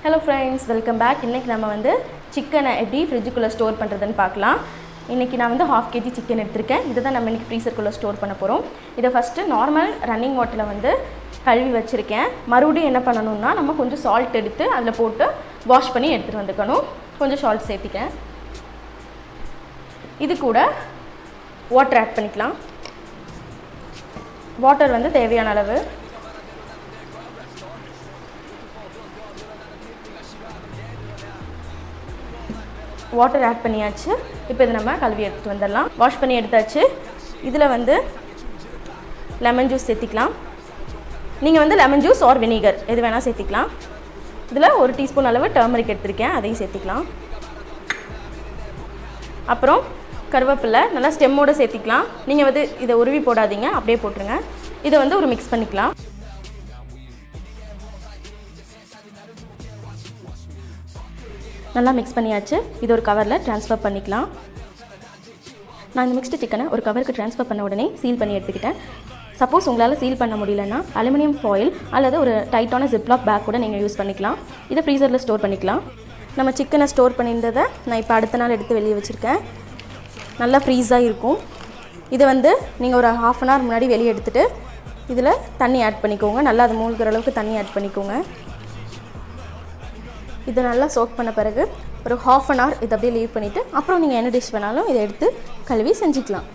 Hello friends, welcome back. இன்னைக்கு நம்ம வந்து chicken எப்படி ஃப்ரிட்ஜுக்குள்ள ஸ்டோர் பண்றதுன்னு பார்க்கலாம். இன்னைக்கு நான் வந்து 1/2 kg chicken எடுத்துர்க்கேன். இத தான் நம்ம இன்னைக்கு ஃப்ரீசர்க்குள்ள ஸ்டோர் பண்ண போறோம். இத ஃபர்ஸ்ட் நார்மல் ரன்னிங் வாட்டர்ல வந்து கழுவி வச்சிருக்கேன். மறுபடியும் என்ன பண்ணனும்னா நம்ம கொஞ்சம் salt எடுத்து அதுல போட்டு வாஷ் பண்ணி எடுத்துட்டு வந்துக்கணும். கொஞ்சம் salt சேர்த்திட்டேன். இது கூட வாட்டர் ஆட் பண்ணிக்கலாம். வாட்டர் வந்து தேவையான அளவு. வாட்டர் ஆட் பண்ணியாச்சு. இப்போ இத நம்ம கழுவி எடுத்துட்டு வந்துடலாம். வாஷ் பண்ணி எடுத்தாச்சு. இதில் வந்து லெமன் ஜூஸ் சேர்த்திக்கலாம். நீங்கள் வந்து லெமன் ஜூஸ் ஆர் வினிகர் எது வேணால் சேர்த்திக்கலாம். இதில் 1 டீஸ்பூன் அளவு டர்மரிக் எடுத்திருக்கேன், அதையும் சேர்த்திக்கலாம். அப்புறம் கருவேப்பிலை நல்லா ஸ்டெம்மோடு சேர்த்திக்கலாம். நீங்கள் வந்து இதை உருவி போடாதீங்க, அப்படியே போட்டுருங்க. இதை வந்து ஒரு மிக்ஸ் பண்ணிக்கலாம். நல்லா மிக்ஸ் பண்ணியாச்சு. இது ஒரு கவரில் ட்ரான்ஸ்ஃபர் பண்ணிக்கலாம். நான் இந்த மிக்ஸ்டு சிக்கனை ஒரு கவருக்கு ட்ரான்ஸ்ஃபர் பண்ண உடனே சீல் பண்ணி எடுத்துக்கிட்டேன். சப்போஸ் உங்களால் சீல் பண்ண முடியலன்னா அலுமினியம் ஃபாயில் அல்லது ஒரு டைட்டான ஜிப்லாக் பேக் கூட நீங்கள் யூஸ் பண்ணிக்கலாம். இதை ஃப்ரீசரில் ஸ்டோர் பண்ணிக்கலாம். நம்ம சிக்கனை ஸ்டோர் பண்ணியிருந்ததை நான் இப்போ அடுத்த நாள் எடுத்து வெளியே வச்சுருக்கேன். நல்லா ஃப்ரீஸாக இருக்கும். இதை வந்து நீங்கள் ஒரு 1/2 அன் ஹவர் முன்னாடி வெளியே எடுத்துகிட்டு இதில் தண்ணி ஆட் பண்ணிக்கோங்க. நல்லா அது மூழ்கிற அளவுக்கு தண்ணி ஆட் பண்ணிக்கோங்க. இதை நல்லா சோக் பண்ண பிறகு ஒரு 1/2 அன் ஹவர் இதை அப்படியே லீவ் பண்ணிவிட்டு அப்புறம் நீங்கள் என்ன டிஷ் வேணாலும் இதை எடுத்து கழுவி செஞ்சுக்கலாம்.